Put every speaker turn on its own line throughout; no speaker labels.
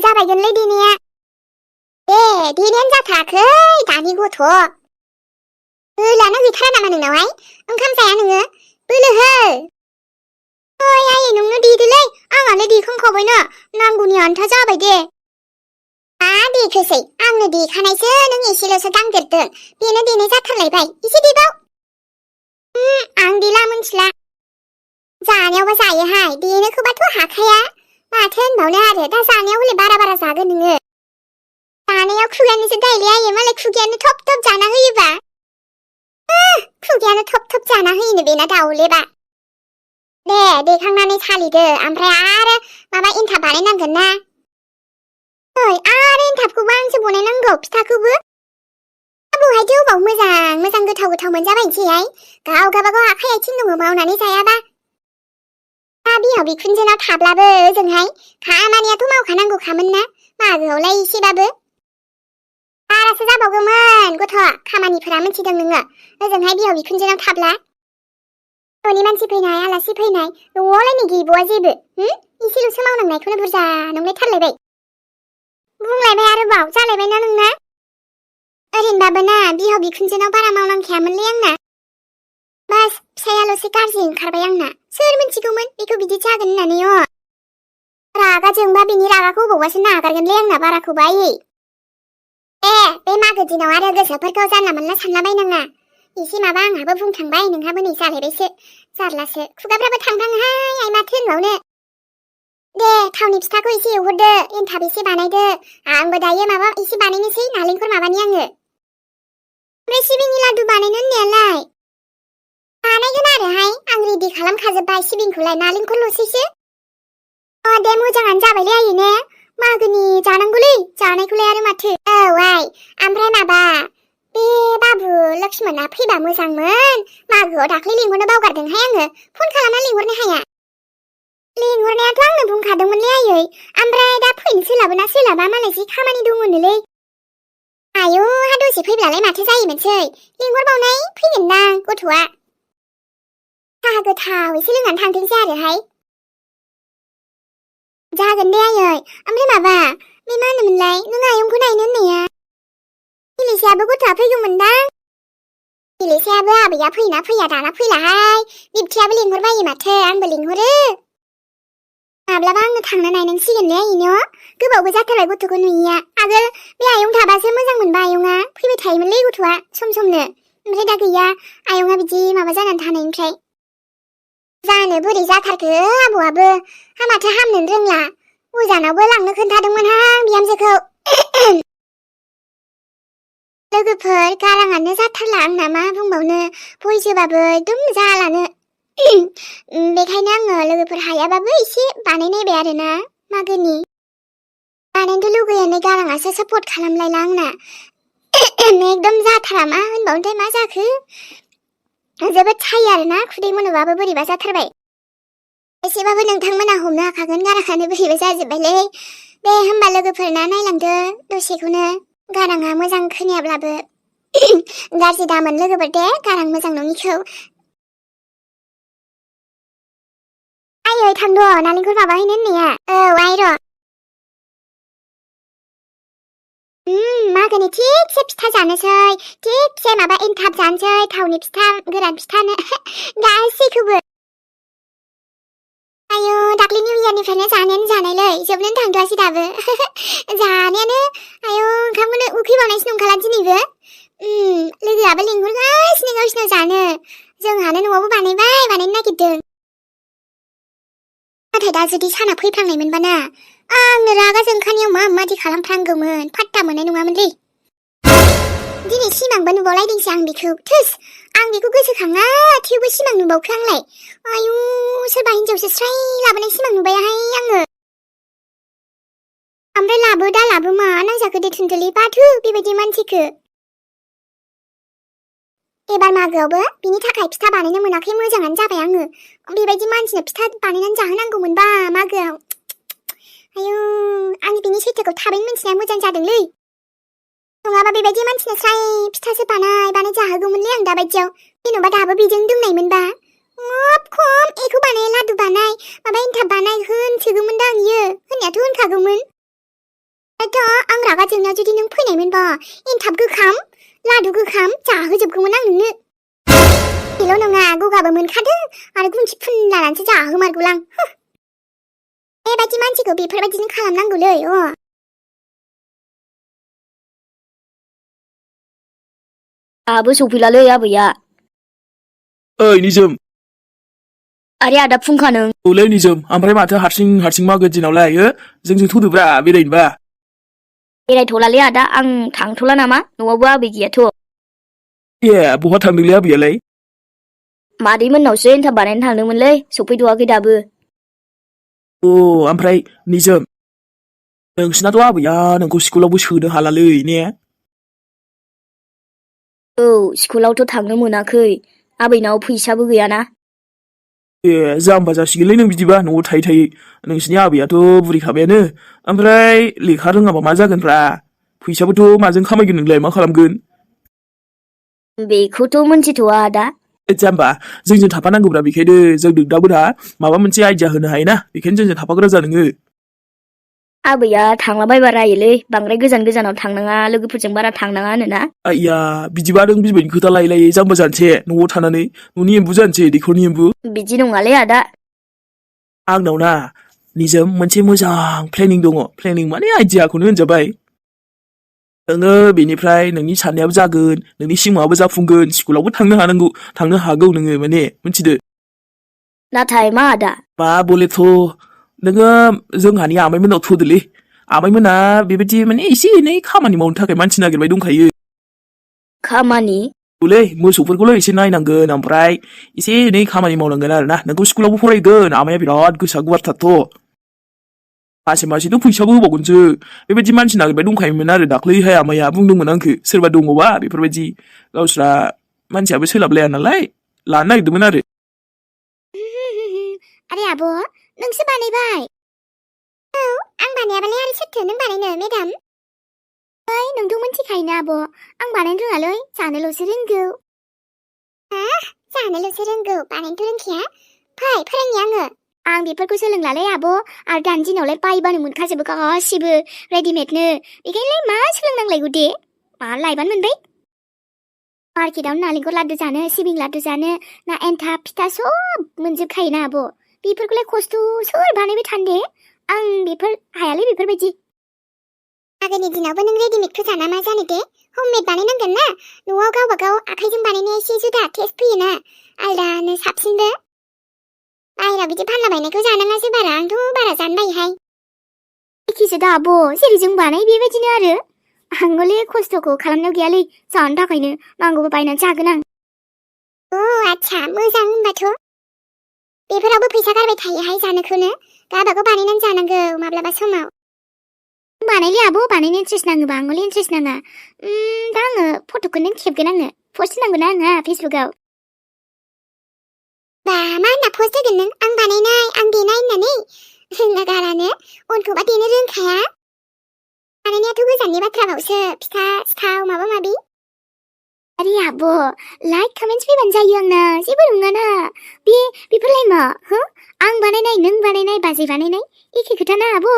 जाबायगोनलै देनाया। देनायानो जाथाराखै दानि गथ'। बोलोआनो गैथारा नामा नोंनावहाय? ओंखाम जाया नोङो? बोलो हो। ओइ आयै नोंनो देदोलै, आंहालाय देखांखाबायना, नांगौनि आन्था जाबाय दे। देखोसै, आंनो देखानायसो, नों एसेल'सो दांदेरदों। बेनो देनाय जाथारलायबाय, एसे देबाव। आं देला मिन्थिला। जानायावबा जायोहाय, देनोखौबाथ' हाखाया। माथो होनबावनो आरो, दा जानायाव हले बारा जागोन नोङो। जानायाव खुगायानोसो दायलै आयै, मालाय खुगायानो थप जाना होयोबा। खुगायानो थप जाना होयोनो बेना दाउलेबा। दे देखांनानै सालिदो, ओमफ्राय आरो माबा एन्थाब बानायनांगोन ना। ओइ आरो एन्थाबखौबो आंसो बनायनांगौ, फिथाखौबो। बहायथो अबाव मोजां गोथाव मोनजाबायनोसैहाय। गाव गाबागाव आखाइ आथिं दङ, मावनानै जायाबा। बिहाव बिखुनजोनाव थाब्लाबो ओजोंहाय खामानियाथ' मावखानांगौखामोन ना, मागोआवलाय एसेबाबो। बारासो जाबावगौमोन गथ', खामानिफोरा मिथिदों नोङो, ओजोंहाय बिहाव बिखुनजोनाव थाब्ला। न'नि मानसि फैनाय, आलासि फैनाय, न'आवलाय गैबावा जेबो। एसेल'सो मावनांनायखौनो बुरजा नंलायथारलायबाय। बुंलायबाय आरोबाव, जालायबायना नोंना। ओरैनोबाबो ना, बिहाव बिखुनजोनाव बारा मावनांखायामोनलै आंना। बास फिसायाल'सो गाज्रि ओंखारबाय आंना। सोर मिथिगौमोन बेखौ बिदि जागोन होननानै। रागा जोंबा बिनि रागाखौ अबावबासो नागारगोनलै आंना बाराखौबा आयै। बे मागो दिनाव आरो गोसोफोरखौ जानला मोनला सानलाबायनाङा। एसे माबा आंहाबो बुंखांबाय, नोंहाबो नै जालायबायसो। जारलासो, खुगाफ्राबो थांफ्राङोहाय आइ, माथो होनबावनो। दे थावनि फिथाखौ एसे एवहरदो, एन्थाब एसे बानायदो। आंबो दायो माबा एसे बानायनोसै, नालेंखर माबानि आङो। ओमफ्राय सिबिंनि लादु बानायनो होननायालाय? बानायगोन आरोहाय, आं रेडि खालामखाजोब्बाय सिबिंखौलाय, नालेंखरल'सैसो। दे मोजाङानो जाबायलै आयै ने, मागोनि जानांगौलै, जानायखौलाय आरो माथो। औ आइ, ओमफ्राय माबा बे बाबु लक्ष्मणआ फैबा मोजांमोन। मागोआव दाख्लै लिंहरनो बावगारदोंहाय आङो, फन खालामना लिंहरनो हाया? लिंहरनायाथ' आंनो बुंखादोंमोनलै आयै, ओमफ्राय दा फैनो सोलाबोना सोलाबा, मालाय जि खामानि दङनोलै। आयौ हा दसे फैब्लालाय माथो जायोमोनसै, लिंहरबावनाय फैगोनदां गथ'आ। साहा गोथाव एसे लोंनानै थांथोंसै आरोहाय। जागोन दे आयै, ओमफ्राय माबा बे मा होनोमोनलाय, नों आयंखौ नायनो होननाया? इलिसायाबो गथ'आ फैगौमोनदां। इलिसायाबो आबैया फैयोना फैया दाना फैलाहाय, बिबथियाबो लिंहरबायो माथो, आंबो लिंहरो। माब्लाबा आंनो थांनो नायनांसिगोनलै आयैनो, गोबावबो जाथारबाय गथ'खौ नुयिया। आगोल बे आयं थाबासो मोजां मोनबा आयंआ, फैबाय थायोमोनलै गथ'आ समनो। ओमफ्राय दा गैया, आयंआ बिदि माबा जानानै थानायनिफ्राय। जानो बोरै जाथारखो आबौआबो, माथो हामनोनो रोंला। उजानावबो लांनो खोन्थादोंमोनहां बिहामजोखौ। लोगोफोर गाराङानो जाथारला आंना, मा बुंबावनो, भइसोबाबो एकदम जालानो। बेखायनो आङो लोगोफोर हायाबाबो एसे बानायनायबाय आरोना मागोनि। बानायनोथ' लुगैयानो, गाराङासो सापर्ट खालामलायला आंना। एकदम जाथारा, मा होनबावनोथाय, मा जाखो। जोबोद सायो आरोना, खुदै मनोबाबो बोरैबा जाथारबाय। एसेबाबो नोंथांमोना हमनो हाखागोन, गाराङानो बोरैबा जाजोब्बायलै। दे होमबा लोगोफोरना नायलांदो दसेखौनो, गाराङा मोजां खोनायाब्लाबो। गाज्रि दामोन लोगोफोर दे, गारां मोजां नङिखौ। आयै थांद' नालेंखर माबाहैनो होननाया। औ आइ र'। मागोनि थिगसे फिथा जानोसै, थिगसे माबा एन्थाब जानोसै, थावनि फिथा, गोरान फिथानो गासैखौबो। आयौ दाख्लै निउ इयारनिफ्रायनो जानायानो जानायलै, जोबनोनो थांथ'आसै दाबो। जानायानो, आयौ ओंखामखौनो उखैबावनायसो नंखाला दिनैबो। लोगोआबो लिंहरगासिनो गावसिनाव जानो, जोंहानो न'आवबो बानायनो नागिरदों। नाथाय दा जुदि साना फैफ्लांनायमोनबाना, आंनो रागा जोंखानायाव माबादि खालामफ्रांगौमोन, फात्ता मोननाय नङामोनलै। दिनै सिमांबो नुबावलायदोंसो आं बेखौ, थोस, आं बेखौ गोसोखाङा, थेवबो सिमां नुबावखो आंलाय। आयु सोरबा हिनजावसो स्राय लाबोनाय सिमां नुबायहाय आङो। ओमफ्राय लाबो दा लाबो मा नांजाखो दे थुनथुलि, बाथु बेबायदि मानसिखो। एबार मागोआवबो बिनि थाखाय फिथा बानायनो मोनाखै, मोजाङानो जाबाय आङो। बेबायदि मानसिनो फिथा बानायनानै जाहोनांगौमोनबा मागोआव। आयु आं बिनि सैथोखौ थाबैनो मिन्थिनाया मोजां जादोंलै। नङाबा बेबायदि मानसिनो स्राय फिथासो बानाय जाहोगौमोनलै आं दाबायदियाव। जेन'बा दाबो बेजों दोंनायमोनबा खम एखौ बानाय, लादु बानाय, माबा एन्थाब बानाय होनसोगौमोनदां इयो, होननायाथ' होनखागौमोन। आं रागा जोंनायाव जुदि नों फैनायमोनबा एनथाब गोखाम लादु गोखाम जाहोजोबगौमोन आं नोंनो बेल' नङा गगाबो मोनखादों आरो गुंथि फुनलानानैसो जाहोमारगौलां बेबायदि मानसिखौ बेफोरबायदिनो खालामनांगौलै
आहाबो सौफैलालै आबैया
ओइ निजोम
आरे आदा फुंखा नों
औलै निजोम ओमफ्राय माथो हारसिं मागो दिनावलाय जोंजों थ'दोब्रा बेरायनोबा
बेरायथ'लालै आदा आं थांथ'ला नामा न'आवबो आबै गैयाथ'
ए बहा थांदोंलै आबैयालाय
मादै मोननावसो एनथाब बानायनो थांदोंमोनलै सौफैथ'वाखै दाबो
अ ओमफ्राय निजोम नोंसिनाथ' आबैया नोंखौ स्कुलावबो सोनो हालालै ने
औ स्कुलावथ' थांनो मोनाखै आबैनाव फैसाबो गैयाना
ए जाम्बा जासिगोनलै नों बिदिबा न'आव थायै नोंसिनि आबैयाथ' बुरिखाबायानो ओमफ्राय लेखा रोङाबा मा जागोनब्रा फैसाबोथ' माजों खामायगोन नोंलाय मा खालामगोन
बेखौथ' मोनथिथ'आ आदा
जाम्बा जोंजों थाफानांगौब्रा बेखायनो जों नोंदाबोना माबा मोनसे आइडिया होनो हायोना बेखायनो जोंजों थाफाग्रा जा नोङो
आबैया थांलाबायबा रायोलै बांद्राय गोजानाव थांनाङा लोगोफोरजों बारा थांनाङा होनोना
आइया बिदिबा नों बिबैनि खोथा लायै जाम्बा जानोसै न'आव थानानै न'नि एम्बु जानोसै दैखरनि एम्बु
बिदि नङालै आदा
आंनाव ना निजोम मोनसे मोजां प्लेनिं दङ प्लेनिं माने आइडियाखौनो होनजाबाय नोङो बेनिफ्राय नोंनि साननायाबो जागोन नोंनि सिमाङाबो जाफुंगोन स्कुलावबो थांनो हागौ नोङो माने मिथिदो
नाथाय मा आदा
मा बलेथ' नोङो जोंहानि आमाइमोननाव थ'दोलै आमाइमोना बेबायदि माने एसे एनै खामानि मावनो थाखाय मानसि नागिरबाय दंखायो
खामानि
लै मोसौफोरखौल' एसे नायनांगोन ओमफ्राय एसे एनै खामानि मावनांगोन आरोना नोंखौ स्कुलावबो फरायगोन आमाया बिराद गोसोआ गुवारथारथ' मासेथ' फैसाबो होबावगोनसो बेबायदि मानसि नागिरबाय दंखायोमोन आरो दाख्लैहाय आमाया बुंदोंमोन आंखो सोरबा दङबा बेफोरबायदि गावस्रा मानसियाबो सोलाबलाया नालाय लानो नागिरदोंमोन आरो
आरे आब' नोंसो बानायबाय औ आं बानायाबालाय आरो सोरथो नों बानायनो मेडाम ओइ नोंथ' मोनथिखायोना आब' आं बानायनो रोङालै जानोल'सो रोंगौ जानोल'सो रोंगौ बानायनोथ' रोंखाया फै फोरोंनि आं बेफोरखौ सोलोंलालै आब' आरो दानि दिनावलाय बायबानो मोनखाजोबो गासिबो रेडिमेडनो बेखायनोलाय मा सोलोंनांलायगौ दे मा लायबानो मोनबाय मार्केटआवनो नालेंखर लादु जानो सिबिं लादु जानो ना एन्थाब फिथा सब मोनजोबखायोना आब' बेफोरखौलाय खस्थ' सोर बानायबाय थानो दे आं हायालै बेफोरबायदि आगोलनि दिनावबो नों रेडिमेडखौ जाना मा जानो दे हममेड बानायनांगोन ना न'आव गावबा गाव आखाइजों बानायनाया एसे जुदा टेस्ट फैयोना आलदानो साबसिनबो बाहेराव बिदि फानला बायनायखौ जानाङासो बारा आंथ' बारा जानो बायोहाय एखेसो दा आब' जेरै जों बानाय बेबायदिनो आरो आंबोलै खस्थ'खौ खालामनायाव गैयालै जानो थाखायनो नांगौबा बायनानै जागोन आं अ आच्छा मोजां होनबाथ' बेफोरावबो फैसा गारबाय थायोहाय जानोखौनो गावबागाव बानायनानै जानांगौ माब्लाबा समाव बानायलै आब' बानायनो इन्ट्रेस्ट नाङोबा आंबोलै इन्ट्रेस्ट नाङा दा आङो फट'खौनो खेबगोन आङो पस्ट होनांगोन आंहा फेसबुकाव बा मा होनना पस्ट होगोन नों आं बानायनाय आं देनाय होननानै रोङा गारानो अनखौबा देनो रोंखाया बानायनायाथ' गोजाननि बाथ्राबावसो फिथा सिथाव माबा माबि आरे आब' लाइक कमेन्ट्स फैबानो जायो आंना जेबो नङाना बेफोरलाय मा हो आं बानायनाय नों बानायनाय बाजै बानायनाय एखे खोथाना आब'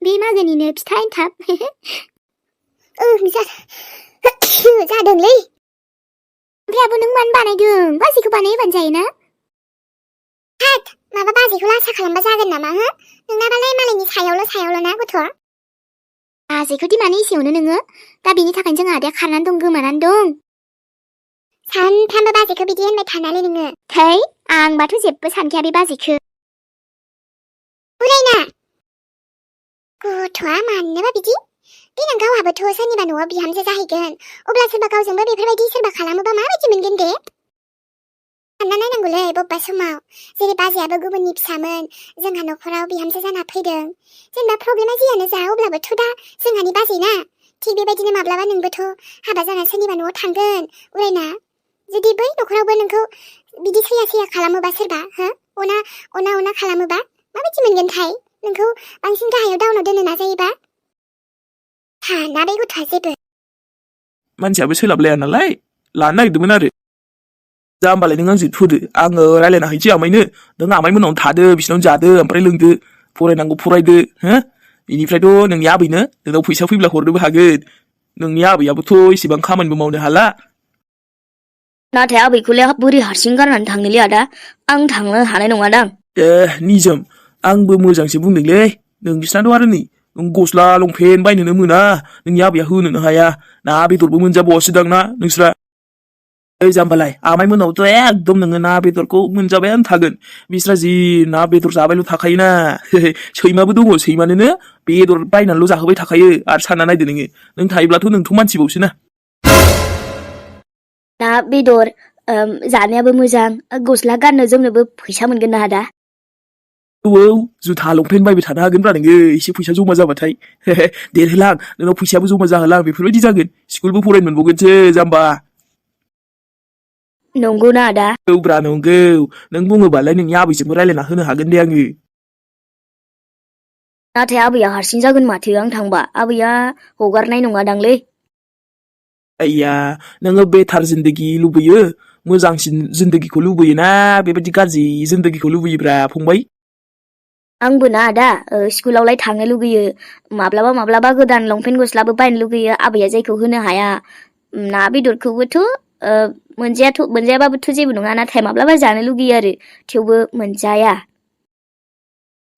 बे मागोनिनो फिथा एन्थाब जादोंलै ओमफ्राय आब' नों मानो बानायदों बाजैखौ बानायहोबानो जायोना हाट माबा बाजैखौ आसा खालामबा जागोन नामा हो नोंनाबालाय मालायनि सायावल' ना गथ' बाजैखौ दि मानो एसेयावनो नोङो दा बेनि थाखायनो जोंहा आदाया खारनानै दं गोमानानै दं सानफ्रामबो बाजैखौ बिदि होनबाय थानालै नोङो थै आंबाथ' जेबो सानखाया बे बाजैखौ उरायना गथ'आ मानोबा बिदि देनां गावहाबोथ' सोरनिबा न'आव बिहामजो जाहैगोन अब्ला सोरबा गावजोंबो बेफोरबायदि सोरबा खालामोबा माबायदि मोनगोन दे सानना नायनांगौलै बबेबा समाव जेरै बाजैयाबो गुबुननि फिसामोन जोंहा न'खराव बिहामजो जाना फैदों जेनेबा प्रब्लेमा जियानो जा अब्लाबोथ' दा जोंहानि बाजै ना थिग बेबायदिनो माब्लाबा नोंबोथ' हाबा जाना सोरनिबा न'आव थांगोन उरायना जुदि बै न'खरावबो नोंखौ बिदि सैया खालामोबा सोरबा हो अना खालामोबा माबायदि मोनगोनथाय नोंखौ बांसिन गाहायाव डाउनाव दोननो नाजायोबा साना बे गथ'आ जेबो
मानसियाबो सोलाबलाया नालाय लानो नागिरदोंमोन आरो जा होमबालाय नों आंजों थुदो आङो रायलायना हैनोसै आमाइनो नों आमाइमोनावनो थादो बिसिनावनो जादो ओमफ्राय लोंदो फरायनांगौ फरायदो हो बिनिफ्रायथ' नोंनि आबैनो नोंनाव फैसा फैब्ला हरनोबो हागोन नोंनि आबैयाबोथ' इसेबां खामानिबो मावनो हाला
नाथाय आबैखौलाय बोरै हारसिं गारनानै थांनोलै आदा आं थांनो हानाय नङादां
निजोम आंबो मोजांसो बुंदोंलै नोंसिनाथ' आरो नै नों गस्ला लंपेन्ट बायनोनो मोना नोंनि आबैया होनोनो हाया ना बेदरबो मोनजाबावासोदां ना नोंस्रा ओइ जाम्बालाय आमाइमोनावथ' एकदम नोङो ना बेदरखौ मोनजाबायानो थागोन बिस्रा जि ना बेदर जाबायल' थाखायोना सैमाबो दङ सैमानोनो बेदर बायनानैल' जाहोबाय थाखायो आरो सानना नायदो नों थायोब्लाथ' नोंथ' मानसिबावसो ना
ना बेदर जानायाबो मोजां गस्ला गाननो जोमनोबो फैसा मोनगोन ना आदा
औ जुथा लंपेन्ट बायबाय थानो हागोनब्रा नोङो एसे फैसा जमा जाबाथाय देरहोलां नोंनाव फैसायाबो जमा जाहोलां बेफोरबायदि जागोन स्कुलबो फरायनो मोनबावगोनसो जाम्बा
नंगौना आदा
औब्रा नंगौ नों बुङोबालाय नोंनि आबैजोंबो रायलायना होनो हागोन दे आङो
नाथाय आबैया हारसिं जागोन माथो आं थांबा आबैया हगारनाय नङादांलै
आइया नोङो बेथार जिन्दगि लुबैयो मोजांसिन जिन्दगिखौ लुबैयोना बेबायदि गाज्रि जिन्दगिखौ लुबैयोब्रा फंबाय
आंबो ना आदा स्कुलावलाय थांनो लुगैयो माब्लाबा गोदान लंपेन्ट गस्लाबो बायनो लुगैयो आबैया जायखौ होनो हाया ना बेदरखौबोथ' मोनजायाबाबोथ' जेबो नङा नाथाय माब्लाबा जानो लुगैयो आरो थेवबो मोनजाया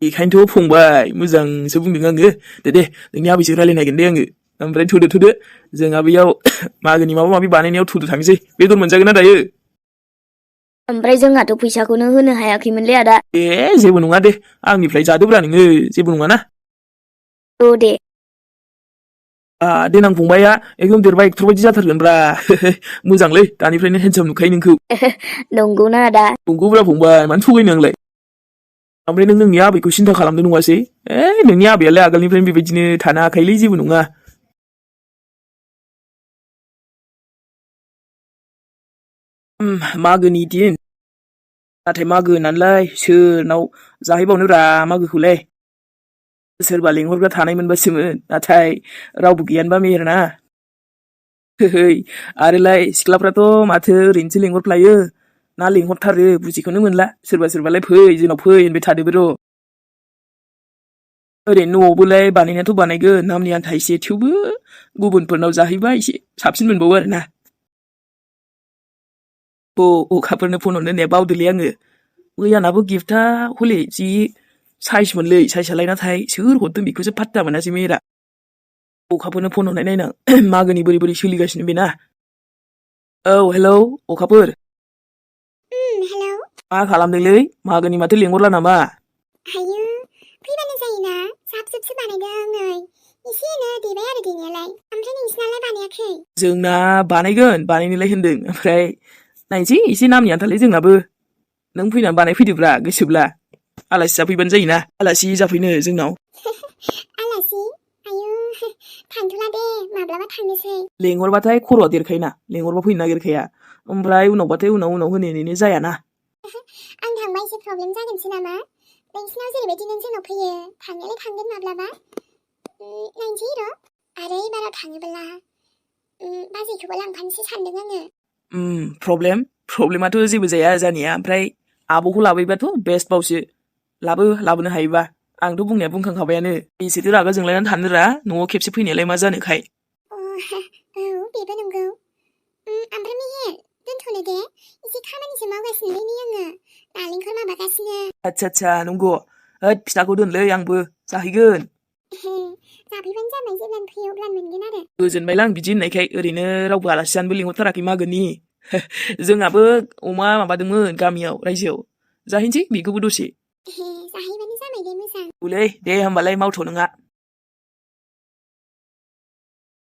बेखायनोथ' फंबाय मोजांसो बुंदों आङो दे नोंनि आबैजों रायलायनायगोन दे आङो ओमफ्राय थुदो जोंहा बैयाव मागोनि माबा माबि बानायनायाव थुदो थांसै बेदर मोनजागोन ना दायो
ओमफ्राय जोंहाथ' फैसाखौनो होनो हायाखैमोनलै आदा
जेबो नङा दे आंनिफ्राय जादोब्रा नोङो जेबो नङाना
औ दे
देनां फंबाया एकदम देरबा एक्टर बायदि जाथारगोनब्रा मोजांलै दानिफ्रायनो हेन्डसाम नुखायो नोंखौ
नंगौना आदा
नंगौब्रा फंबाय मानो थगायनो आंलाय ओमफ्राय नों नोंनि आबैखौ सिन्था खालामदों नङासै नोंनि आबैयालाय आगोलनिफ्रायनो बेबायदिनो थानो हाखायोलै जेबो नङा मागोनि दिन नाथाय मागो होननानैलाय सोरनाव जाहैबावनोब्रा मागोखौलाय सोरबा लेंहरग्रा थानाय मोनबासोमोन नाथाय रावबो गैयानोबा मेहेरना आरोलाय सिख्लाफ्राथ' माथो ओरैनोसो लेंहरफ्लायो ना लेंहरथारो बुजिखौनो मोनला सोरबालाय फै जोंनाव फै होनबाय थादोबो र' ओरैनो न'आवबोलाय बानायनायाथ' बानायगोन नामनि आन्था एसे थेवबो गुबुनफोरनाव जाहैबा एसे साबसिन मोनबावो आरोना अखाफोरनो फन हरनो ने बावदोलै आङो मैयानाबो गिफ्टआ हले जि साइजमोनलै साइजआलाय नाथाय सोर हरदों बेखौसो फात्ता मोनासै मेरा अखाफोरनो फन हरनाय नायनां मागोनि बोरै सोलिगासिनो बेना औ हेलौ अखाफोर
हेलौ
मा खालामदोंलै मागोनि माथो लेंहरला नामा
आयु फैबानो जायोना साबसो बानायदों नै एसेनो देबाय आरो देनायालाय ओमफ्राय नोंसिनालाय बानायाखै
जोंना बानायगोन बानायनोलाय होनदों ओमफ्राय नायनोसै एसे नामनि आन्थालाय जोंनाबो नों फैनानै बानायफैदोब्रा गोसोब्ला आलासि जाफैबानो जायोना आलासि जाफैनो जोंनाव
आलासि आयु थांथ'ला दे माब्लाबा थांनोसै
लेंहरबाथाय खर'आ देरखायोना लेंहरबा फैनो नागिरखाया ओमफ्राय उनावबाथाय उनाव होनैनो जायाना
आं थांबा एसे प्रब्लेम जागोनसो नामा नोंसिनाव जेरैबायदि नों जोंनाव फैयो थांनायालाय थांगोन माब्लाबा नायनोसै र' आरो एबाराव थाङोब्ला बाजैखौबो लांफानोसै सानदों आङो
प्रब्लेमाथ' जेबो जाया जानाया ओमफ्राय आब'खौ लाबोयोबाथ' बेस्ट बावसो लाबोनो हायोबा आंथ' बुंनाया बुंखांखाबायानो बेसेथो रागा जोंलायनानै थानोरा न'आव खेबसे फैनायालाय मा जानोखाय
औ बेबो नंगौ ओमफ्राय मेहेर दोनथ'नो दे एसे खामानिसो मावगासिनोलै नै आङो नालेंखर माबागासिनो
आच्छा नंगौ फिथाखौ दोनलै आंबो जाहैगोन
जाफैबानो जाबाय जेब्लानो फैयो अब्लानो मोनगोन आरो
गोजोनबायलां बिदि होननायखाय ओरैनो रावबो आलासि जानोबो लिंहरथाराखै मागोनि जोंहाबो अमा माबादोंमोन गामियाव रायजोआव जाहैनोसै बेखौबो दसे
जाहैबानो जाबाय दे मोजां
दे होमबालाय मावथ' नोङा